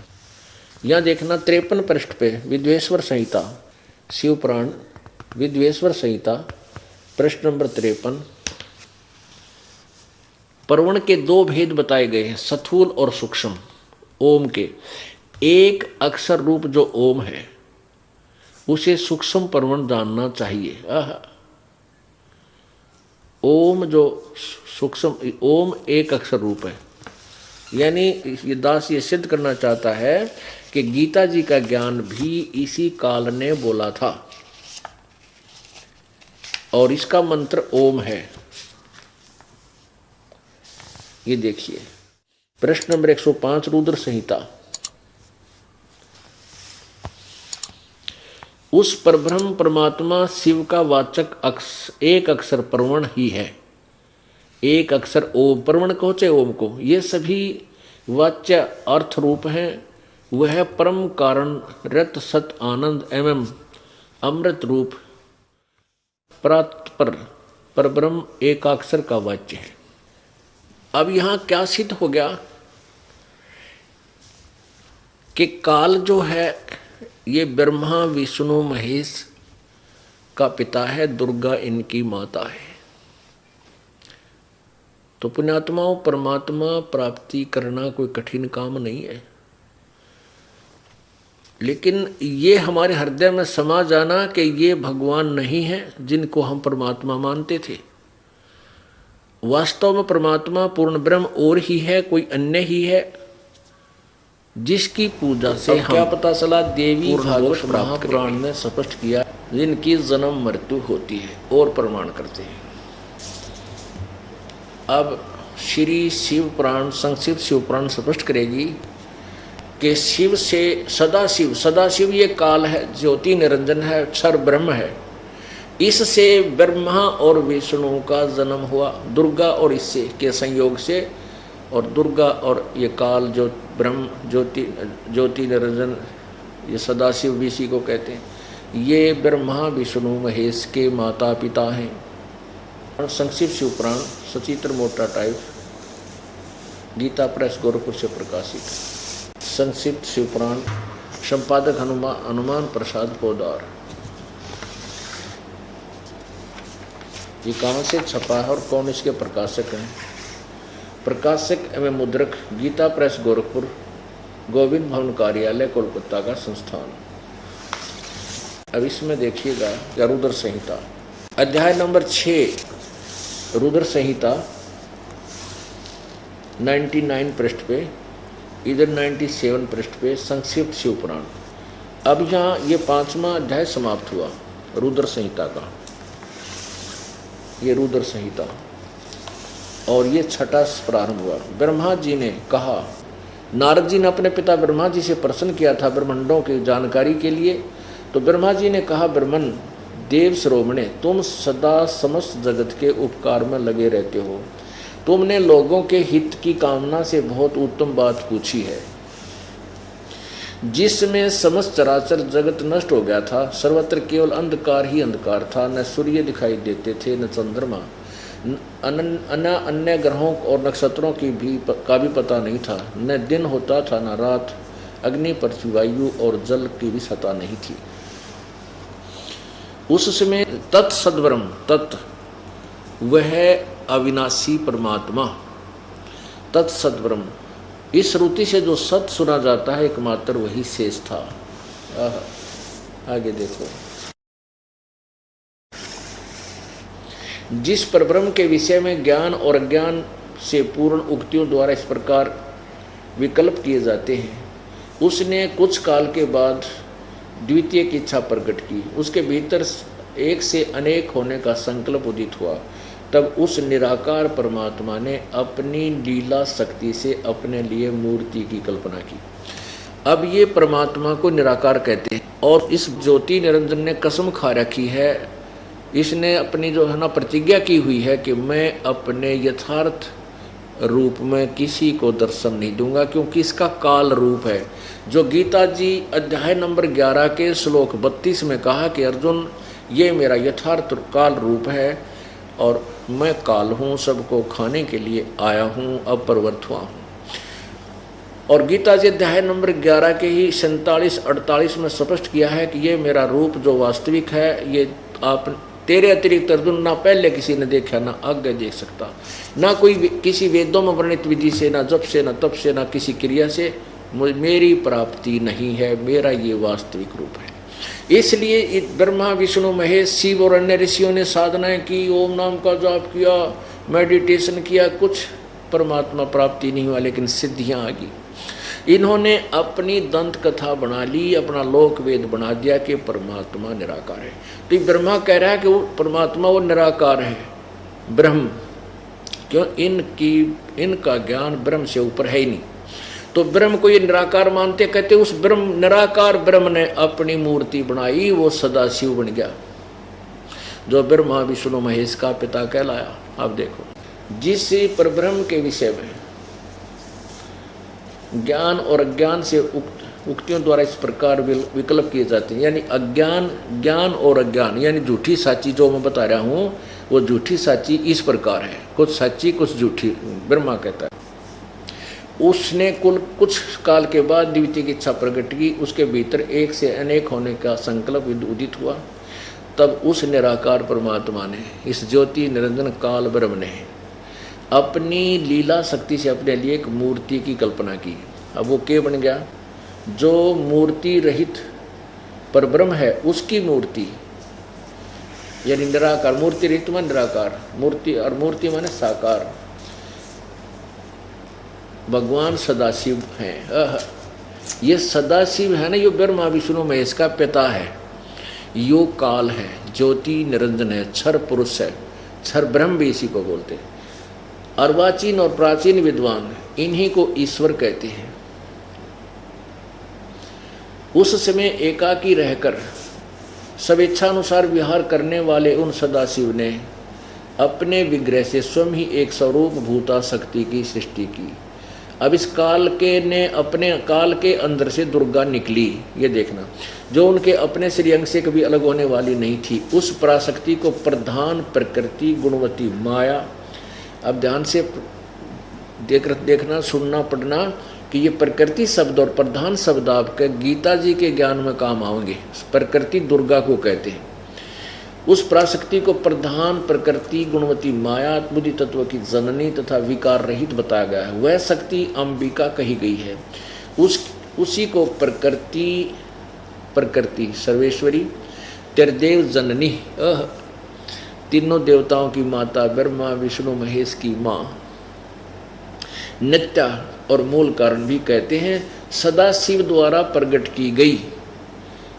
यहाँ देखना 53 पृष्ठ पे विद्वेश्वर संहिता, शिव पुराण विद्वेश्वर संहिता प्रश्न नंबर 53। परवण के दो भेद बताए गए हैं, स्थूल और सूक्ष्म ओम के। एक अक्षर रूप जो ओम है उसे सूक्ष्म परवण जानना चाहिए। ओम जो सूक्ष्म, ओम एक अक्षर रूप है, यानी ये दास ये सिद्ध करना चाहता है कि गीता जी का ज्ञान भी इसी काल ने बोला था और इसका मंत्र ओम है। ये देखिए प्रश्न नंबर 105 रुद्र संहिता। उस परब्रह्म परमात्मा शिव का वाचक एक अक्षर परवण ही है। एक अक्षर ओम, परवण को चाहे ओम को, ये सभी वाच्य अर्थ रूप हैं। वह परम कारण रत सत आनंद एवं अमृत रूप परात्पर परब्रह्म एकाक्षर का वाच्य है। अब यहां क्या सिद्ध हो गया कि काल जो है ये ब्रह्मा विष्णु महेश का पिता है, दुर्गा इनकी माता है। तो पुण्यात्माओं, परमात्मा प्राप्ति करना कोई कठिन काम नहीं है, लेकिन ये हमारे हृदय में समा जाना कि ये भगवान नहीं है जिनको हम परमात्मा मानते थे। वास्तव में परमात्मा पूर्ण ब्रह्म और ही है, कोई अन्य ही है, जिसकी पूजा से हम क्या पता चला, देवी भागवत महापुराण ने स्पष्ट किया, जिनकी जन्म मृत्यु होती है और प्रमाण करते हैं। अब श्री शिव पुराण, संक्षिप्त शिव पुराण स्पष्ट करेगी कि शिव से सदाशिव ये काल है, ज्योति निरंजन है, क्षर ब्रह्म है। इससे ब्रह्मा और विष्णु का जन्म हुआ, दुर्गा और इससे के संयोग से, और दुर्गा और ये काल जो ब्रह्म ज्योति निरंजन, ये सदाशिव भी इसी को कहते हैं। ये ब्रह्मा विष्णु महेश के माता पिता हैं। संक्षिप्त शिव पुराण सचित्र मोटा टाइप, गीता प्रेस गोरखपुर से प्रकाशित। संक्षिप्त शिव पुराण, संपादक हनुमान प्रसाद पोदार। ये कहाँ से छपा है और कौन इसके प्रकाशक हैं? प्रकाशक एवं मुद्रक गीता प्रेस गोरखपुर, गोविंद भवन कार्यालय कोलकाता का संस्थान। अब इसमें देखिएगा रुद्र संहिता अध्याय नंबर 6, रुद्र संहिता 99 पृष्ठ पे, इधर 97 पृष्ठ पे संक्षिप्त शिव पुराण। अब यहाँ ये 5वां अध्याय समाप्त हुआ रुद्र संहिता का, ये रुद्र संहिता, और ये 6वां प्रारंभ हुआ। ब्रह्मा जी ने कहा, नारद जी ने अपने पिता ब्रह्मा जी से प्रश्न किया था ब्रह्मांडों की जानकारी के लिए। तो ब्रह्मा जी ने कहा, ब्रह्मन देव श्रोमणे, तुम सदा समस्त जगत के उपकार में लगे रहते हो। तुमने लोगों के हित की कामना से बहुत उत्तम बात पूछी है, जिसमें समस्त चराचर जगत नष्ट हो गया था। सर्वत्र केवल अंधकार ही अंधकार था, न सूर्य दिखाई देते थे, न चंद्रमा, अन्य ग्रहों और नक्षत्रों की का भी पता नहीं था, न दिन होता था न रात, अग्नि पृथ्वी वायु और जल की भी सत्ता नहीं थी। उस समय तत्सद्ब्रह्म, तत् वह अविनाशी परमात्मा, तत्सद्ब्रह्म, इस श्रुति से जो सत सुना जाता है एकमात्र वही शेष था। आगे देखो, जिस परब्रह्म के विषय में ज्ञान और अज्ञान से पूर्ण उक्तियों द्वारा इस प्रकार विकल्प किए जाते हैं उसने कुछ काल के बाद द्वितीय की इच्छा प्रकट की, उसके भीतर एक से अनेक होने का संकल्प उदित हुआ। तब उस निराकार परमात्मा ने अपनी लीला शक्ति से अपने लिए मूर्ति की कल्पना की। अब ये परमात्मा को निराकार कहते हैं, और इस ज्योति निरंजन ने कसम खा रखी है, इसने अपनी जो है ना प्रतिज्ञा की हुई है कि मैं अपने यथार्थ रूप में किसी को दर्शन नहीं दूंगा, क्योंकि इसका काल रूप है। जो गीता जी अध्याय नंबर 11 के श्लोक 32 में कहा कि अर्जुन, ये मेरा यथार्थ काल रूप है और मैं काल हूँ, सबको खाने के लिए आया हूँ, अब प्रवृत्त हुआ हूँ। और गीता जी अध्याय नंबर 11 के ही 47-48 में स्पष्ट किया है कि ये मेरा रूप जो वास्तविक है, ये आप तेरे अतिरिक्त अर्जुन ना पहले किसी ने देखा, ना आगे देख सकता, ना कोई किसी वेदों में वर्णित विधि से, ना जप से, ना तप से, ना किसी क्रिया से मेरी प्राप्ति नहीं है, मेरा ये वास्तविक रूप है। इसलिए ब्रह्मा विष्णु महेश शिव और अन्य ऋषियों ने साधनाएं की, ओम नाम का जाप किया, मेडिटेशन किया, कुछ परमात्मा प्राप्ति नहीं हुआ, लेकिन सिद्धियां आ गई। इन्होंने अपनी दंत कथा बना ली, अपना लोक वेद बना दिया कि परमात्मा निराकार है। तो ये ब्रह्मा कह रहा है कि वो परमात्मा वो निराकार है, ब्रह्म, क्यों इनका ज्ञान ब्रह्म से ऊपर है ही नहीं। तो ब्रह्म को ये निराकार मानते, कहते उस ब्रह्म निराकार ब्रह्म ने अपनी मूर्ति बनाई, वो सदाशिव बन गया, जो ब्रह्मा विष्णु महेश का पिता कहलाया। अब देखो, जिस परब्रह्म के विषय में ज्ञान और अज्ञान से उक्तियों द्वारा इस प्रकार विकल्प किए जाते हैं, यानी अज्ञान, ज्ञान और अज्ञान, यानी झूठी साची जो मैं बता रहा हूँ, वो झूठी साची इस प्रकार है, कुछ सच्ची कुछ झूठी। ब्रह्मा कहता है उसने कुछ काल के बाद द्वितीय की इच्छा प्रकट की, उसके भीतर एक से अनेक होने का संकल्प उदित हुआ। तब उस निराकार परमात्मा ने, इस ज्योति निरंजन काल ब्रह्म ने अपनी लीला शक्ति से अपने लिए एक मूर्ति की कल्पना की। अब वो क्या बन गया? जो मूर्ति रहित परब्रह्म है उसकी मूर्ति, यानी निराकार। मूर्ति रहित माने निराकार, मूर्ति और मूर्ति माने साकार। भगवान सदाशिव हैं। ये सदाशिव है ना, ये ब्रह्मा विष्णु महेश का पिता है, यो काल है, ज्योति निरंजन है, क्षर पुरुष है, क्षर ब्रह्म भी इसी को बोलते हैं। अर्वाचीन और प्राचीन विद्वान इन्हीं को ईश्वर कहते हैं। उस समय एकाकी रहकर स्वेच्छानुसार विहार करने वाले उन सदाशिव ने अपने विग्रह से स्वयं ही एक स्वरूप भूता शक्ति की सृष्टि की। अब इस काल के ने अपने काल के अंदर से दुर्गा निकली, ये देखना, जो उनके अपने श्रीअंग से कभी अलग होने वाली नहीं थी। उस पराशक्ति को प्रधान प्रकृति गुणवती माया। अब ध्यान से देखना, सुनना, पढ़ना कि ये प्रकृति शब्द और प्रधान शब्द आपके गीता जी के ज्ञान में काम आएंगे। प्रकृति दुर्गा को कहते हैं। उस पराशक्ति को प्रधान प्रकृति गुणवती माया बुद्धि तत्व की जननी तथा विकार रहित बताया गया है। वह शक्ति अंबिका कही गई है। उसी को प्रकृति सर्वेश्वरी, त्रिदेव जननी, तीनों देवताओं की माता, ब्रह्मा विष्णु महेश की माँ, नित्या और मूल कारण भी कहते हैं। सदाशिव द्वारा प्रकट की गई,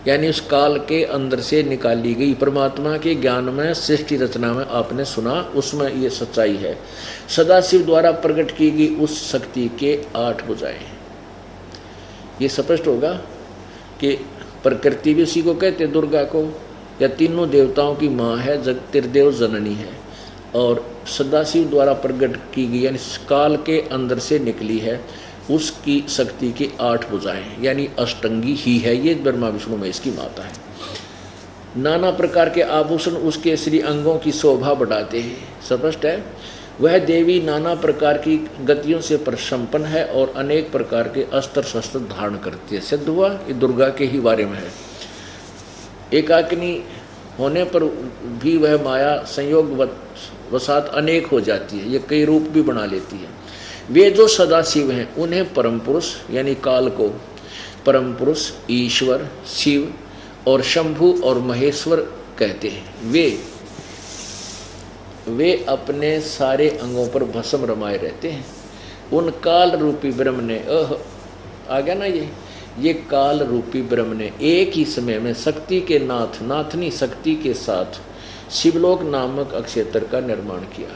यानी उस काल के अंदर से निकाली गई। परमात्मा के ज्ञान में, सृष्टि रचना में आपने सुना, उसमें ये सच्चाई है। सदाशिव द्वारा प्रकट की गई उस शक्ति के 8 भुजाएं। ये स्पष्ट होगा कि प्रकृति भी उसी को कहते, दुर्गा को, या तीनों देवताओं की माँ है, जग त्रिदेव जननी है। और सदाशिव द्वारा प्रकट की गई, यानी काल के अंदर से निकली है, उसकी शक्ति की 8 भुजाएं, यानी अष्टंगी ही है। ये ब्रह्मा विष्णु महेश की माता है। नाना प्रकार के आभूषण उसके श्री अंगों की शोभा बढ़ाते हैं। स्पष्ट है, वह देवी नाना प्रकार की गतियों से प्रसंपन्न है और अनेक प्रकार के अस्त्र शस्त्र धारण करती है। सिद्ध हुआ ये दुर्गा के ही बारे में है। एकाकिनी होने पर भी वह माया संयोग वसात अनेक हो जाती है, ये कई रूप भी बना लेती है। वे जो सदाशिव हैं उन्हें परम पुरुष, यानी काल को परम पुरुष, ईश्वर, शिव और शंभु और महेश्वर कहते हैं। वे अपने सारे अंगों पर भस्म रमाए रहते हैं। उन काल रूपी ब्रह्म ने आ गया ना, ये काल रूपी ब्रह्म ने एक ही समय में शक्ति के नाथ नाथनी शक्ति के साथ शिवलोक नामक अक्षेत्र का निर्माण किया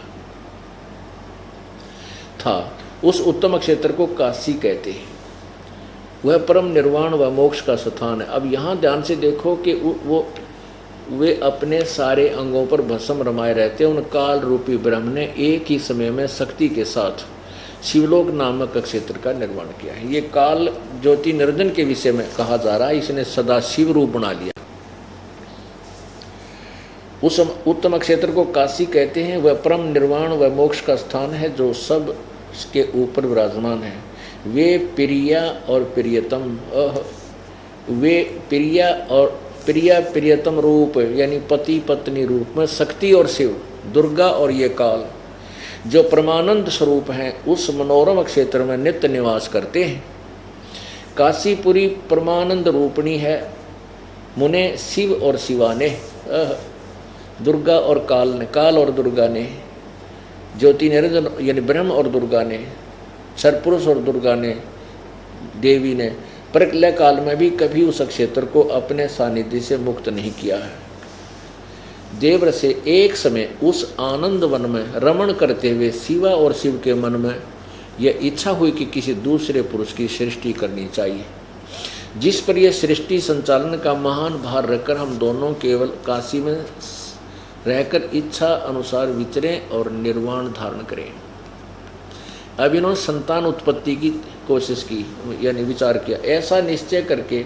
था। उस उत्तम अक्षेत्र को काशी कहते हैं। वह परम निर्वाण व मोक्ष का स्थान है। अब यहाँ ध्यान से देखो कि वे अपने सारे अंगों पर भस्म रमाए रहते हैं। उन काल रूपी ब्रह्म ने एक ही समय में शक्ति के साथ शिवलोक नामक क्षेत्र का निर्माण किया है। ये काल ज्योति निरंजन के विषय में कहा जा रहा है, इसने सदा शिव रूप बना लिया। उस उत्तम क्षेत्र को काशी कहते हैं। वह परम निर्वाण व मोक्ष का स्थान है जो सब के ऊपर विराजमान है। वे प्रिया और प्रियतम, वे प्रिया और प्रियतम रूप यानी पति पत्नी रूप में शक्ति और शिव, दुर्गा और ये काल जो परमानंद स्वरूप हैं उस मनोरम क्षेत्र में नित्य निवास करते हैं। काशीपुरी परमानंद रूपणी है। मुने शिव और शिवा ने, दुर्गा और काल ने, काल और दुर्गा ने, ज्योति निरंजन यानी ब्रह्म और दुर्गा ने, सरपुरुष और दुर्गा ने, देवी ने प्रलय काल में भी कभी उस क्षेत्र को अपने सानिध्य से मुक्त नहीं किया है। देव से एक समय उस आनंद वन में रमण करते हुए शिवा और शिव के मन में यह इच्छा हुई कि किसी दूसरे पुरुष की सृष्टि करनी चाहिए, जिस पर यह सृष्टि संचालन का महान भार रखकर हम दोनों केवल काशी में रहकर इच्छा अनुसार विचरें और निर्वाण धारण करें। अब इन्होंने संतान उत्पत्ति की कोशिश की, यानी विचार किया। ऐसा निश्चय करके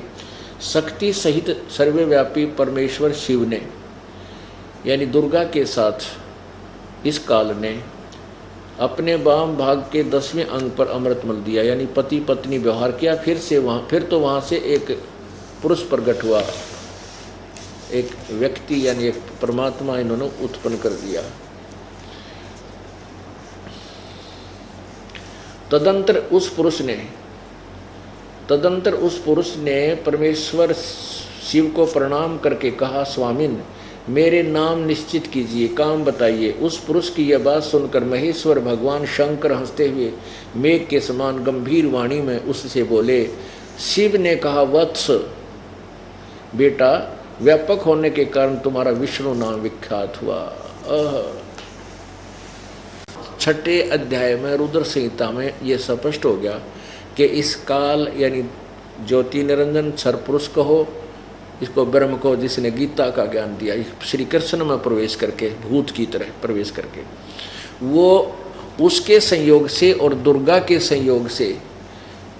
शक्ति सहित सर्वव्यापी परमेश्वर शिव ने यानी दुर्गा के साथ इस काल ने अपने वाम भाग के 10वें अंग पर अमृत मल दिया, यानी पति पत्नी व्यवहार किया। फिर तो वहाँ से एक पुरुष प्रकट हुआ, एक व्यक्ति यानी एक परमात्मा इन्होंने उत्पन्न कर दिया। तदंतर उस पुरुष ने परमेश्वर शिव को प्रणाम करके कहा, स्वामिन मेरे नाम निश्चित कीजिए, काम बताइए। उस पुरुष की यह बात सुनकर महेश्वर भगवान शंकर हंसते हुए मेघ के समान गंभीर वाणी में उससे बोले। शिव ने कहा, वत्स बेटा, व्यापक होने के कारण तुम्हारा विष्णु नाम विख्यात हुआ। 6ठे अध्याय में रुद्र संहिता में ये स्पष्ट हो गया कि इस काल यानी ज्योति निरंजन सरपुरुष कहो, इसको ब्रह्म को, जिसने गीता का ज्ञान दिया, श्री कृष्ण में प्रवेश करके, भूत की तरह प्रवेश करके, वो उसके संयोग से और दुर्गा के संयोग से,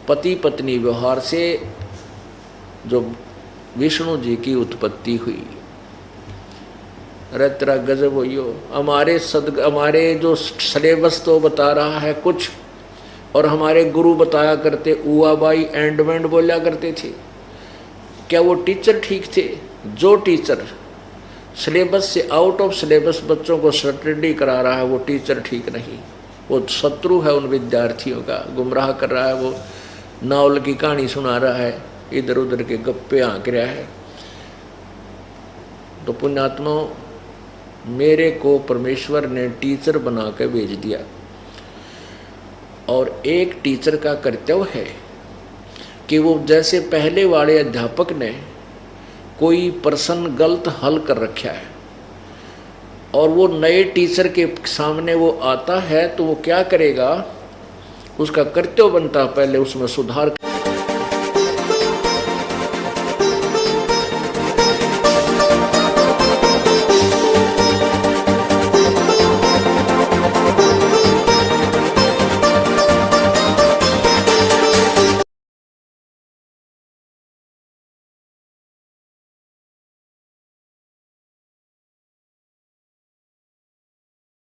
पति पत्नी व्यवहार से जो विष्णु जी की उत्पत्ति हुई। अरे तेरा गजब होइयो। हमारे जो सिलेबस तो बता रहा है कुछ, और हमारे गुरु बताया करते उआ बाई एंड वेंड बोला करते थे। क्या वो टीचर ठीक थे? जो टीचर सिलेबस से आउट ऑफ सिलेबस बच्चों को स्टडी करा रहा है वो टीचर ठीक नहीं, वो शत्रु है उन विद्यार्थियों का, गुमराह कर रहा है, वो नावल की कहानी सुना रहा है, इधर उधर के गप्पे आंक रहा है। तो पुण्यात्मा, मेरे को परमेश्वर ने टीचर बना के भेज दिया, और एक टीचर का कर्तव्य है कि वो जैसे पहले वाले अध्यापक ने कोई प्रश्न गलत हल कर रखा है और वो नए टीचर के सामने वो आता है, तो वो क्या करेगा, उसका कर्तव्य बनता है पहले उसमें सुधार